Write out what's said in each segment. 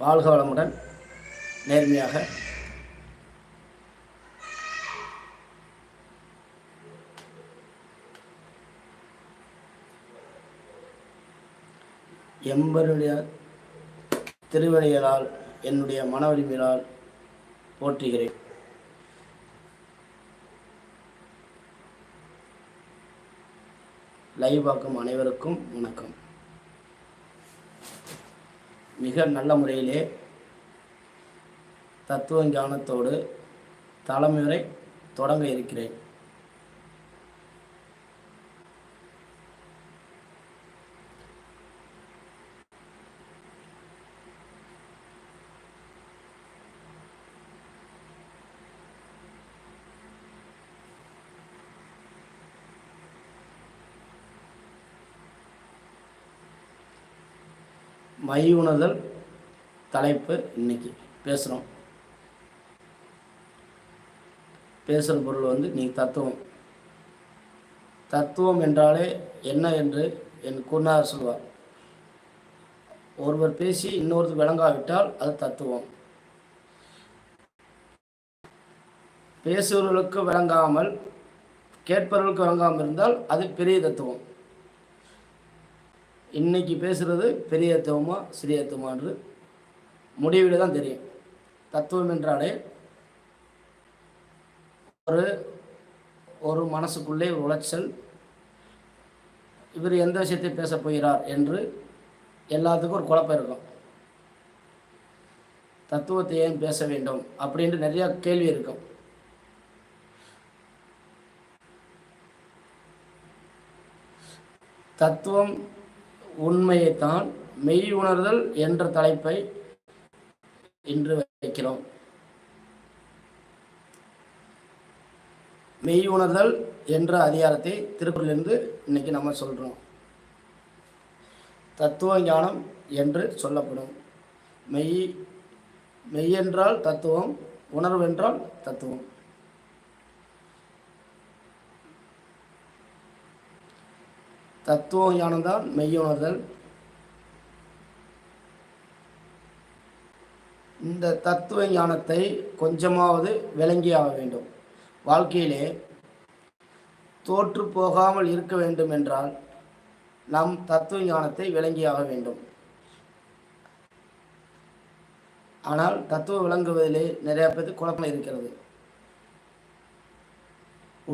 வாழ்க வளமுடன். நேர்மையாக எம்பருடைய திருவடிகளால் என்னுடைய மன வலிமையால் போற்றுகிறேன். லைவ் பார்க்கும் அனைவருக்கும் வணக்கம். மிக நல்ல முறையிலே தத்துவ ஞானத்தோடு தலைமுறை தொடங்க இருக்கிறேன். மை உணர்தல் தலைப்பு இன்னைக்கு பேசுகிறோம். பேசுகிற பொருள் நீ தத்துவம் என்றாலே என்ன என்று என் குருநாதர் சொல்வார். ஒருவர் பேசி இன்னொருத்தர் விளங்காவிட்டால் அது தத்துவம். பேசுபவர்களுக்கு விளங்காமல் கேட்பவர்களுக்கு விளங்காமல் இருந்தால் அது பெரிய தத்துவம். இன்னைக்கு பேசுகிறது பெரிய தத்துவமா சிறிய தத்துவமான்று முடிவில் தான் தெரியும். தத்துவம் என்றாலே ஒரு மனசுக்குள்ளே ஒரு உளைச்சல், இவர் எந்த விஷயத்தை பேச போகிறார் என்று எல்லாத்துக்கும் ஒரு குழப்பம் இருக்கும். தத்துவத்தை ஏன் பேச வேண்டும் அப்படின்ட்டு நிறையா கேள்வி இருக்கும். தத்துவம் உண்மையைத்தான் மெய் உணர்தல் என்ற தலைப்பை இன்று வைக்கிறோம். மெய் உணர்தல் என்ற அதிகாரத்தை திருக்குறளிலிருந்து இன்னைக்கு நம்ம சொல்றோம். தத்துவ ஞானம் என்று சொல்லப்படும். மெய் என்றால் தத்துவம், உணர்வு என்றால் தத்துவம். தத்துவ ஞானம்தான் மெய்யுணர்தல். இந்த தத்துவ ஞானத்தை கொஞ்சமாவது விளங்கியாக வேண்டும். வாழ்க்கையிலே தோற்று போகாமல் இருக்க வேண்டும் என்றால் நாம் தத்துவ ஞானத்தை விளங்கியாக வேண்டும். ஆனால் தத்துவம் விளங்குவதிலே நிறைய பேருக்கு குழப்பம் இருக்கிறது.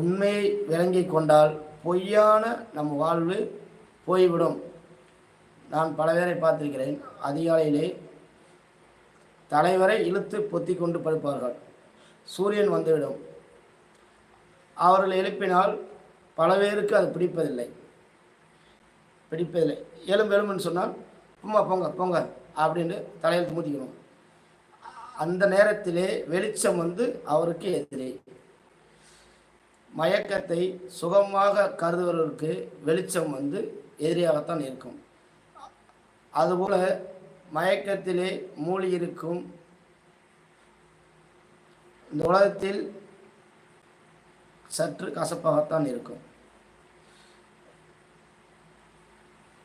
உண்மையை விளங்கி கொண்டால் பொய்யான நம் வாழ்வு போய்விடும். நான் பல பேரை பார்த்திருக்கிறேன். அதிகாலையிலே தலைவரை இழுத்து பொத்தி கொண்டு படுப்பார்கள். சூரியன் வந்துவிடும். அவர்கள் எழுப்பினால் பல பேருக்கு அது பிடிப்பதில்லை. எலும்புன்னு சொன்னால் சும்மா போங்க போங்க அப்படின்னு தலையில் மூத்திக்கணும். அந்த நேரத்திலே வெளிச்சம் அவருக்கு எதிரே. மயக்கத்தை சுகமாக கருதுவதற்கு வெளிச்சம் எதிரியாகத்தான் இருக்கும். அதுபோல மயக்கத்திலே மூழ்கி இருக்கும் இந்த உலகத்தில் சற்று கசப்பாகத்தான் இருக்கும்.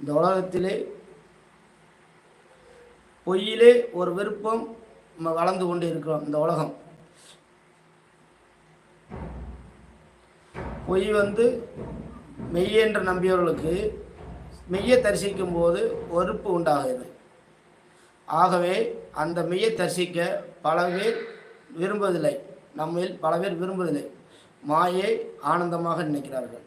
இந்த உலகத்திலே பொய்யிலே ஒரு விருப்பம் வளர்ந்து கொண்டு இருக்கிறோம். இந்த உலகம் பொய் மெய் என்று நம்பியவர்களுக்கு மெய்யை தரிசிக்கும் போது வெறுப்பு உண்டாகிறது. ஆகவே அந்த மெய்யை தரிசிக்க பல பேர் விரும்புவதில்லை. நம்மில் பல பேர் விரும்புவதில்லை. மாயை ஆனந்தமாக நினைக்கிறார்கள்.